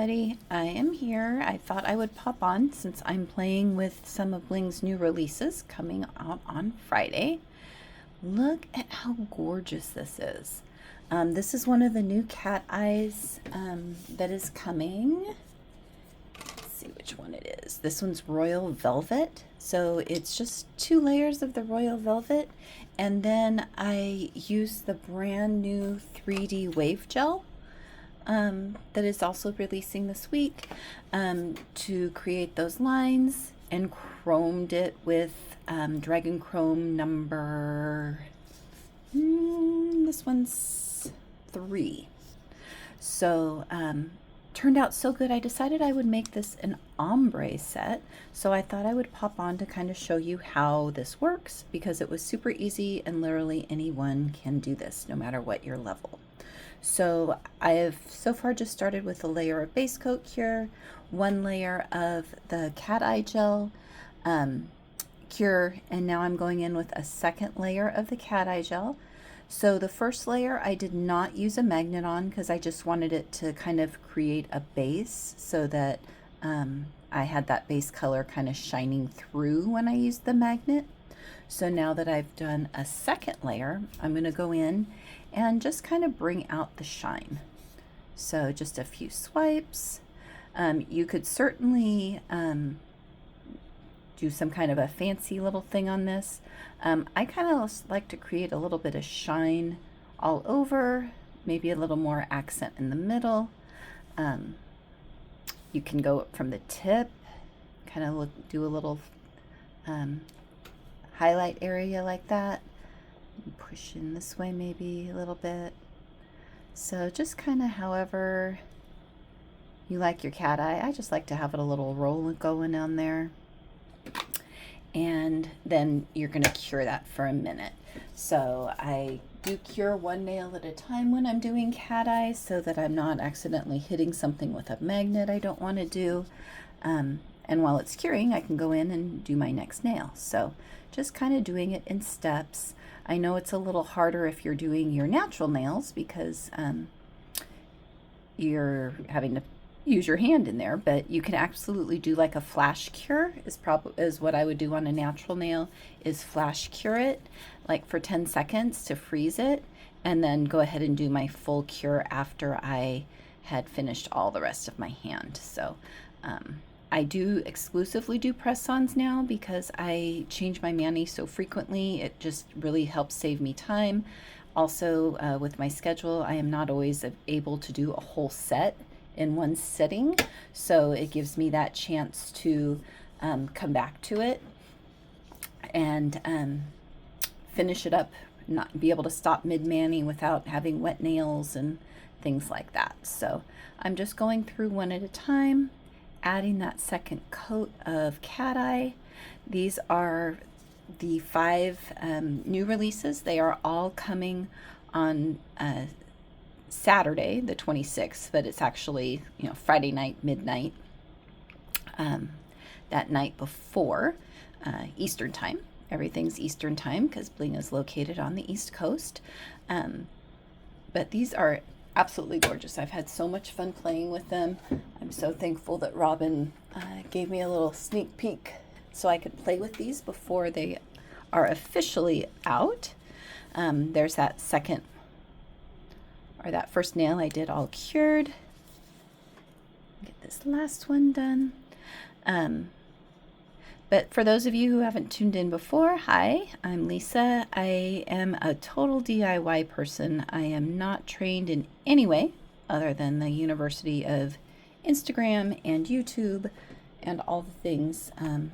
everybody, I am here. I thought I would pop on since I'm playing with some of Bling's new releases coming out on Friday. Look at how gorgeous this is. This is one of the new cat eyes that is coming. Let's see which one it is. This one's Royal Velvet. So it's just 2 layers of the Royal Velvet, and then I use the brand new 3D wave gel that is also releasing this week to create those lines, and chromed it with Dragon Chrome number, this one's 3. So turned out so good, I decided I would make this an ombre set. So I thought I would pop on to kind of show you how this works, because it was super easy and literally anyone can do this no matter what your level. So I have so far just started with a layer of base coat cure, 1 layer of the cat eye gel cure, and now I'm going in with a 2nd layer of the cat eye gel. So the first layer I did not use a magnet on because I just wanted it to kind of create a base so that I had that base color kind of shining through when I used the magnet. So now that I've done a 2nd layer, I'm going to go in and just kind of bring out the shine. So just a few swipes. You could certainly do some kind of a fancy little thing on this. I kind of like to create a little bit of shine all over, maybe a little more accent in the middle. You can go from the tip, kind of do a little highlight area like that. Push in this way maybe a little bit. So just kind of however you like your cat eye. I just like to have it a little roll going on there. And then you're going to cure that for a minute. So I do cure 1 nail at a time when I'm doing cat eyes so that I'm not accidentally hitting something with a magnet I don't want to do. And while it's curing, I can go in and do my next nail. So just kind of doing it in steps. I know it's a little harder if you're doing your natural nails because you're having to use your hand in there, but you can absolutely do like a flash cure is what I would do on a natural nail, is flash cure it like for 10 seconds to freeze it, and then go ahead and do my full cure after I had finished all the rest of my hand. So I do exclusively do press-ons now because I change my mani so frequently. It just really helps save me time. Also, with my schedule, I am not always able to do a whole set in one sitting, so it gives me that chance to come back to it and finish it up, not be able to stop mid-mani without having wet nails and things like that. So I'm just going through one at a time, adding that 2nd coat of cat eye. These are the 5 new releases. They are all coming on Saturday the 26th, but it's actually, Friday night midnight, that night before Eastern time. Everything's Eastern time because Bling is located on the East Coast. But these are absolutely gorgeous. I've had so much fun playing with them. I'm so thankful that Robin gave me a little sneak peek so I could play with these before they are officially out. There's that that first nail I did all cured. Get this last one done. But for those of you who haven't tuned in before, hi, I'm Lisa. I am a total DIY person. I am not trained in any way other than the University of Instagram and YouTube and all the things.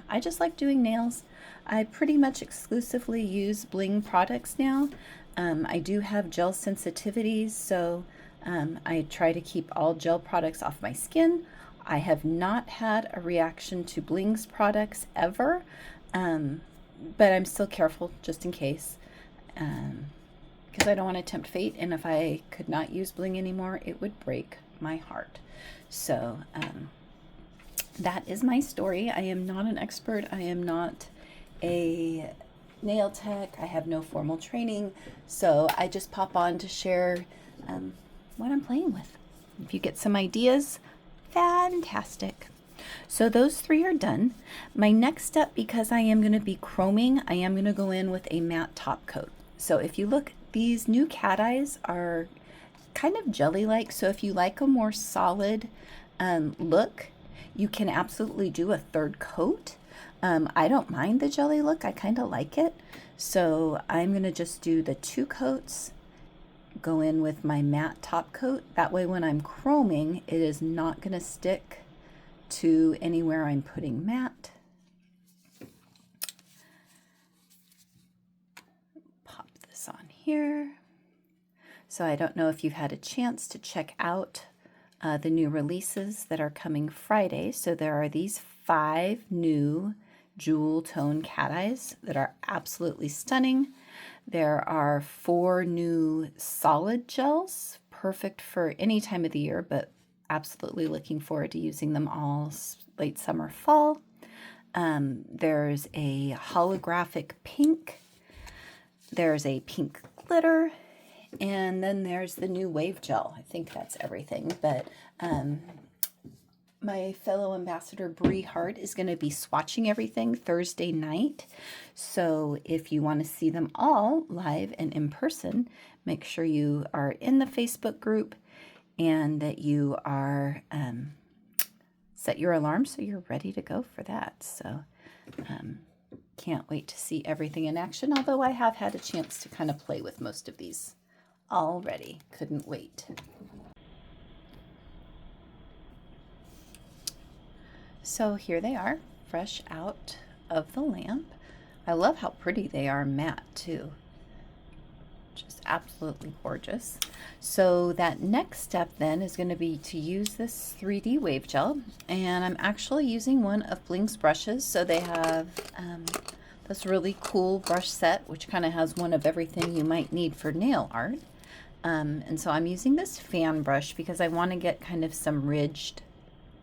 I just like doing nails. I pretty much exclusively use Bling products now. I do have gel sensitivities, so I try to keep all gel products off my skin. I have not had a reaction to Bling's products ever, but I'm still careful just in case, because I don't want to tempt fate, and if I could not use Bling anymore, it would break my heart. So that is my story. I am not an expert. I am not a nail tech. I have no formal training, so I just pop on to share what I'm playing with. If you get some ideas, Fantastic. So those 3 are done. My next step, because I am going to be chroming, I am going to go in with a matte top coat. So if you look, these new cat eyes are kind of jelly-like. So if you like a more solid look, you can absolutely do a 3rd coat. I don't mind the jelly look. I kind of like it. So I'm going to just do the 2 coats, go in with my matte top coat. That way when I'm chroming, it is not going to stick to anywhere I'm putting matte. Pop this on here. So I don't know if you've had a chance to check out the new releases that are coming Friday. So there are these 5 new jewel tone cat eyes that are absolutely stunning. There are 4 new solid gels, perfect for any time of the year, but absolutely looking forward to using them all late summer, fall. There's a holographic pink. There's a pink glitter. And then there's the new wave gel. I think that's everything. But my fellow ambassador Bree Hart is going to be swatching everything Thursday night. So if you want to see them all live and in person, make sure you are in the Facebook group and that you are set your alarm so you're ready to go for that. So can't wait to see everything in action, although I have had a chance to kind of play with most of these already. Couldn't wait. So here they are, fresh out of the lamp. I love how pretty they are matte too. Just absolutely gorgeous. So that next step then is going to be to use this 3D wave gel, and I'm actually using one of Bling's brushes. So they have this really cool brush set which kind of has one of everything you might need for nail art. And so I'm using this fan brush because I want to get kind of some ridged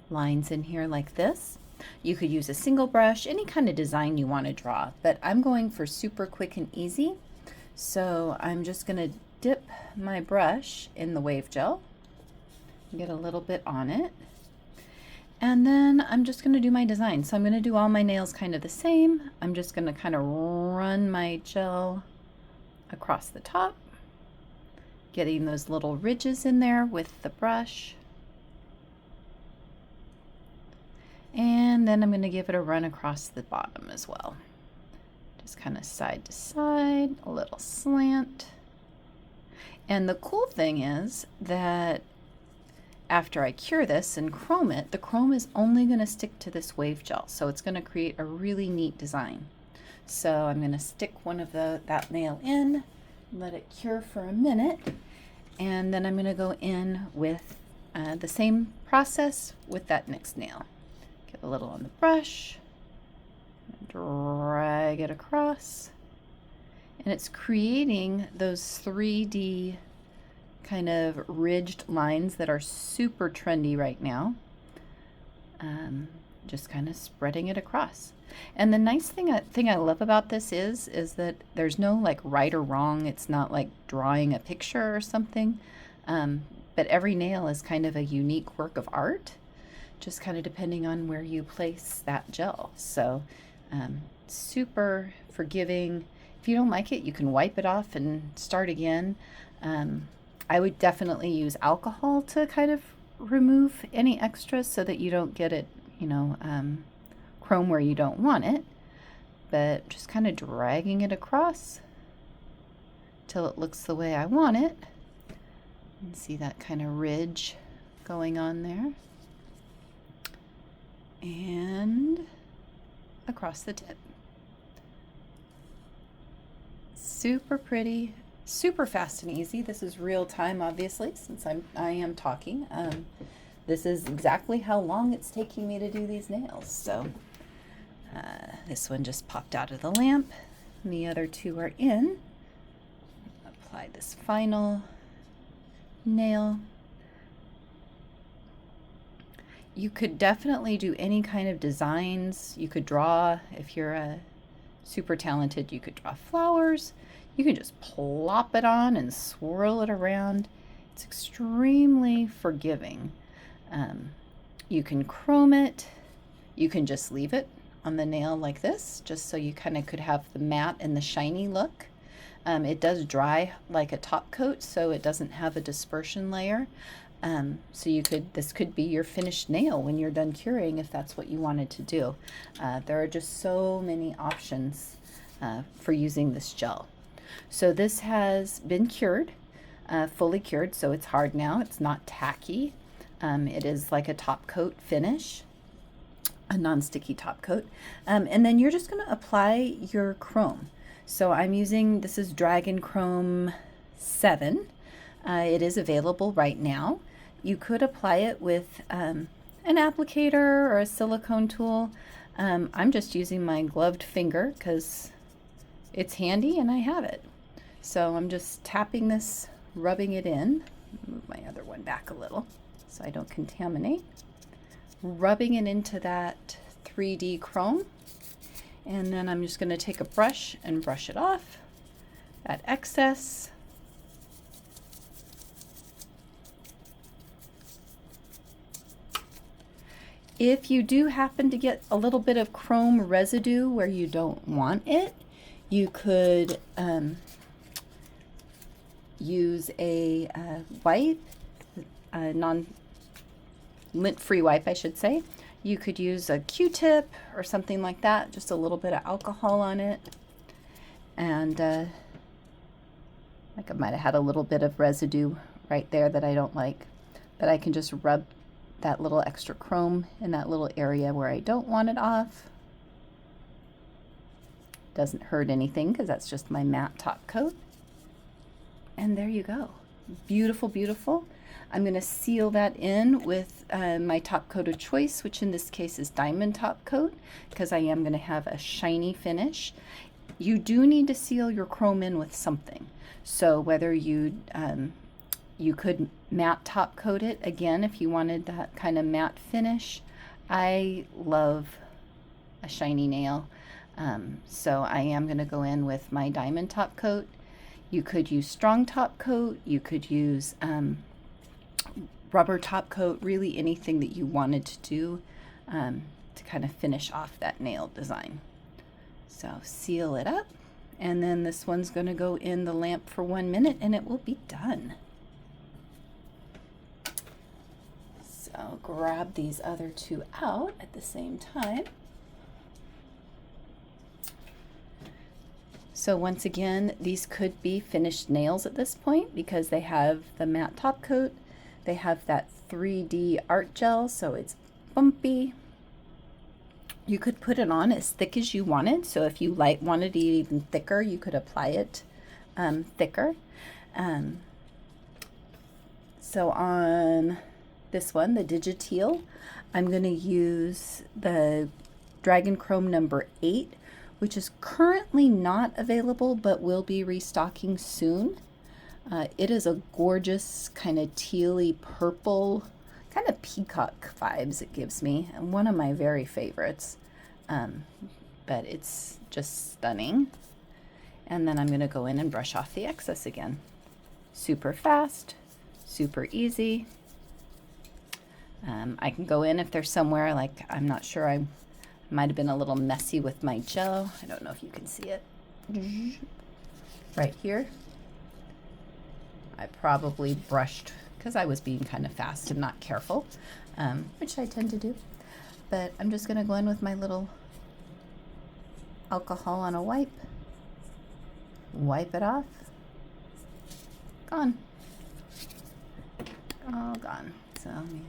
lines in here like this. You could use a single brush, any kind of design you want to draw, but I'm going for super quick and easy. So I'm just going to dip my brush in the wave gel, get a little bit on it, and then I'm just going to do my design. So I'm going to do all my nails kind of the same. I'm just going to kind of run my gel across the top, getting those little ridges in there with the brush. And then I'm going to give it a run across the bottom as well. Just kind of side to side, a little slant. And the cool thing is that after I cure this and chrome it, the chrome is only going to stick to this wave gel. So it's going to create a really neat design. So I'm going to stick one of that nail in, let it cure for a minute, and then I'm going to go in with the same process with that next nail. Get a little on the brush, drag it across, and it's creating those 3D kind of ridged lines that are super trendy right now. Just kind of spreading it across. And the nice thing I love about this is that there's no like right or wrong. It's not like drawing a picture or something, but every nail is kind of a unique work of art, just kind of depending on where you place that gel. So super forgiving. If you don't like it, you can wipe it off and start again. I would definitely use alcohol to kind of remove any extras so that you don't get it, chrome where you don't want it. But just kind of dragging it across till it looks the way I want it. And see that kind of ridge going on there. And across the tip. Super pretty, super fast and easy. This is real time, obviously, since I am talking. This is exactly how long it's taking me to do these nails. So this one just popped out of the lamp, and the other 2 are in. Apply this final nail. You could definitely do any kind of designs. You could draw, if you're super talented, you could draw flowers. You can just plop it on and swirl it around. It's extremely forgiving. You can chrome it. You can just leave it on the nail like this, just so you kind of could have the matte and the shiny look. It does dry like a top coat, so it doesn't have a dispersion layer. So this could be your finished nail when you're done curing, if that's what you wanted to do. There are just so many options for using this gel. So this has been cured, fully cured, so it's hard now. It's not tacky. It is like a top coat finish, a non-sticky top coat. And then you're just going to apply your chrome. So I'm using, this is Dragon Chrome 7. It is available right now. You could apply it with an applicator or a silicone tool. I'm just using my gloved finger because it's handy and I have it. So I'm just tapping this, rubbing it in. Move my other one back a little so I don't contaminate. Rubbing it into that 3D chrome. And then I'm just going to take a brush and brush it off, that excess. If you do happen to get a little bit of chrome residue where you don't want it, you could use a wipe, a lint-free wipe, I should say. You could use a Q-tip or something like that, just a little bit of alcohol on it. And like I might have had a little bit of residue right there that I don't like, but I can just rub that little extra chrome in that little area where I don't want it off. Doesn't hurt anything because that's just my matte top coat. And there you go. Beautiful, beautiful. I'm going to seal that in with my top coat of choice, which in this case is Diamond Top Coat, because I am going to have a shiny finish. You do need to seal your chrome in with something. So whether you could matte top coat it again if you wanted that kind of matte finish. I love a shiny nail, so I am going to go in with my Diamond Top Coat. You could use strong top coat, you could use rubber top coat, really anything that you wanted to do to kind of finish off that nail design. So seal it up, and then this one's going to go in the lamp for 1 minute and it will be done. So grab these other two out at the same time. So once again, these could be finished nails at this point because they have the matte top coat, they have that 3D art gel, so it's bumpy. You could put it on as thick as you wanted, so if you wanted it even thicker, you could apply it thicker. So on this one, the Digiteal, I'm going to use the Dragon Chrome number 8, which is currently not available but will be restocking soon. It is a gorgeous kind of tealy purple, kind of peacock vibes it gives me, and one of my very favorites. But it's just stunning. And then I'm going to go in and brush off the excess again. Super fast, super easy. I can go in if there's somewhere, like I'm not sure, I might have been a little messy with my gel. I don't know if you can see it. Right here. I probably brushed because I was being kind of fast and not careful, which I tend to do. But I'm just going to go in with my little alcohol on a wipe. Wipe it off. Gone. All gone. So let me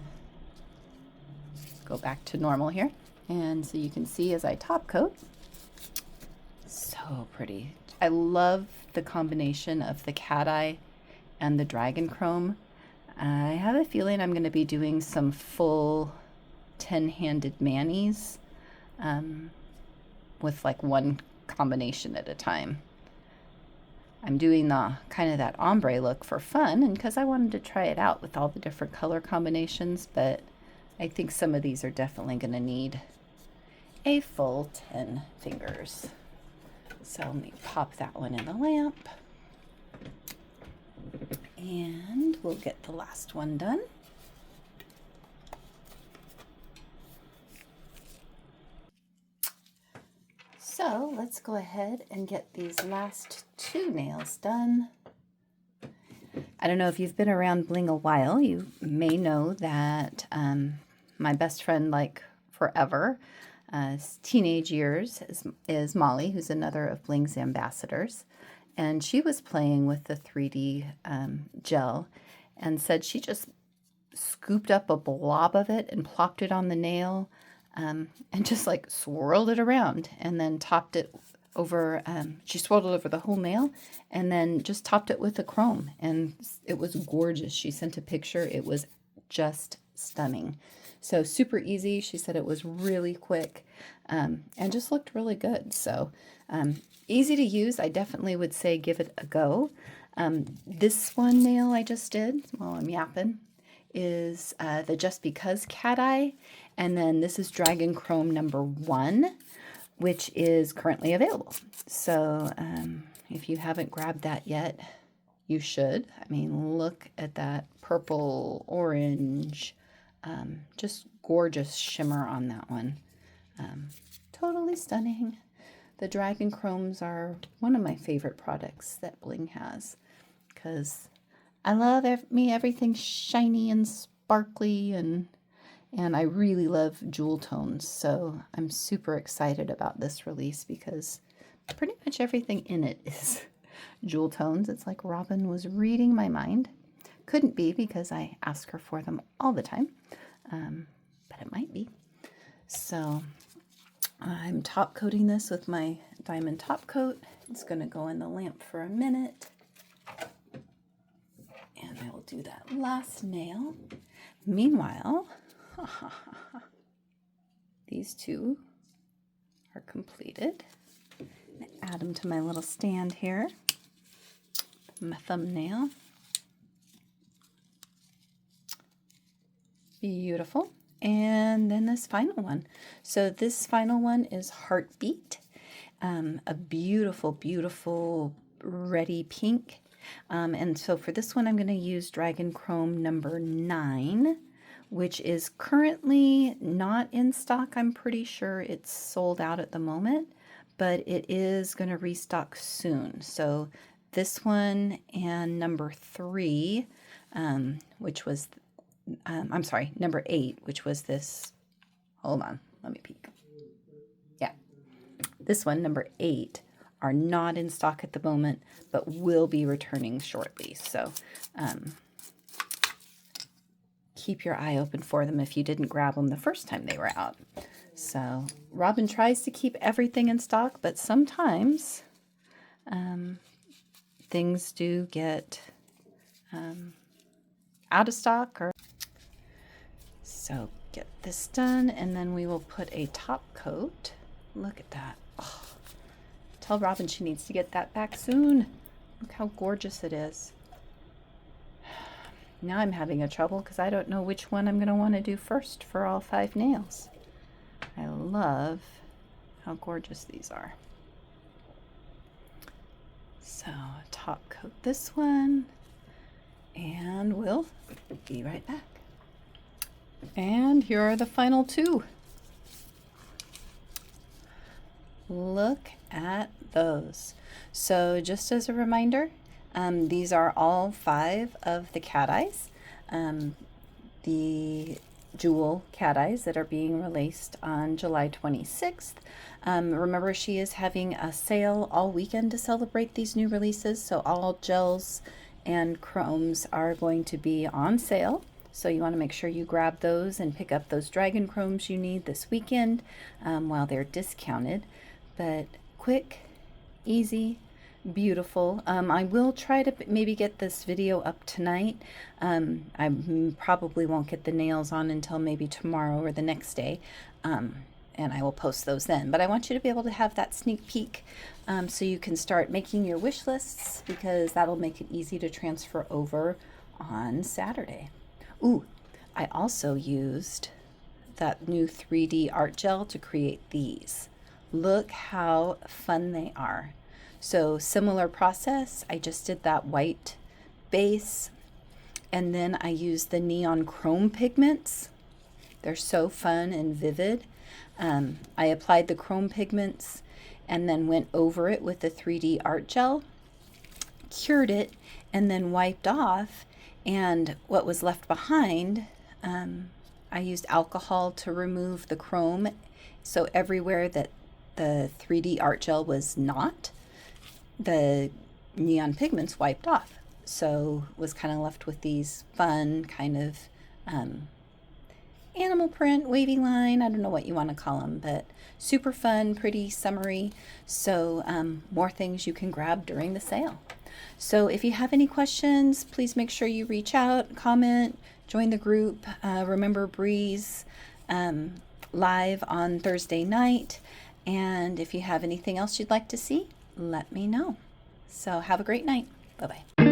go back to normal here. And so you can see as I top coat, so pretty. I love the combination of the cat eye and the Dragon Chrome. I have a feeling I'm going to be doing some full 10-handed manis with like one combination at a time. I'm doing the kind of that ombre look for fun and because I wanted to try it out with all the different color combinations, but I think some of these are definitely going to need a full 10 fingers. So let me pop that one in the lamp. And we'll get the last one done. let's go ahead and get these last 2 nails done. I don't know if you've been around Bling a while, you may know that my best friend, like forever, teenage years, is Molly, who's another of Bling's ambassadors. And she was playing with the 3D gel and said she just scooped up a blob of it and plopped it on the nail and just like swirled it around and then topped it over, she swirled it over the whole nail and then just topped it with the chrome, and it was gorgeous. She sent a picture. It was just stunning. So super easy. She said it was really quick and just looked really good. So easy to use. I definitely would say give it a go. This one nail I just did while I'm yapping is the Just Because cat eye, and then this is Dragon Chrome number 1, which is currently available. So if you haven't grabbed that yet, you should. I mean, look at that purple, orange, just gorgeous shimmer on that one. Totally stunning. The Dragon Chromes are one of my favorite products that Bling has, because I love everything shiny and sparkly, and I really love jewel tones. So I'm super excited about this release because pretty much everything in it is jewel tones. It's like Robin was reading my mind. Couldn't be, because I ask her for them all the time, but it might be. So I'm top coating this with my diamond top coat. It's going to go in the lamp for a minute. And I will do that last nail. Meanwhile, these 2 are completed. Add them to my little stand here. My thumbnail. Beautiful. And then this final one. So this final one is Heartbeat. A beautiful, beautiful reddy pink. And so for this one, I'm going to use Dragon Chrome number 9, which is currently not in stock. I'm pretty sure it's sold out at the moment, but it is going to restock soon. So this one and number 3, which was, I'm sorry, number 8, which was this, hold on, let me peek. Yeah, this one, number 8, are not in stock at the moment, but will be returning shortly. So keep your eye open for them if you didn't grab them the first time they were out. So Robin tries to keep everything in stock, but sometimes things do get out of stock. So get this done, and then we will put a top coat. Look at that. Oh. Tell Robin she needs to get that back soon. Look how gorgeous it is. Now I'm having a trouble because I don't know which one I'm going to want to do first for all 5 nails. I love how gorgeous these are. So top coat this one, and we'll be right back. And here are the final 2. Look at those. So just as a reminder, these are all 5 of the cat eyes, the jewel cat eyes that are being released on July 26th. Remember, she is having a sale all weekend to celebrate these new releases, so all gels and chromes are going to be on sale. So you want to make sure you grab those and pick up those Dragon Chromes you need this weekend while they're discounted. But quick, easy, beautiful. I will try to maybe get this video up tonight. I probably won't get the nails on until maybe tomorrow or the next day, and I will post those then. But I want you to be able to have that sneak peek so you can start making your wish lists, because that'll make it easy to transfer over on Saturday. Ooh, I also used that new 3D art gel to create these. Look how fun they are. So similar process. I just did that white base, and then I used the neon chrome pigments. They're so fun and vivid. I applied the chrome pigments, and then went over it with the 3D art gel, cured it, and then wiped off. And what was left behind, I used alcohol to remove the chrome. So everywhere that the 3D art gel was not, the neon pigments wiped off. So was kind of left with these fun kind of animal print, wavy line, I don't know what you want to call them, but super fun, pretty summery. So more things you can grab during the sale. So if you have any questions, please make sure you reach out, comment, join the group. Remember Breeze live on Thursday night. And if you have anything else you'd like to see, let me know. So have a great night. Bye-bye.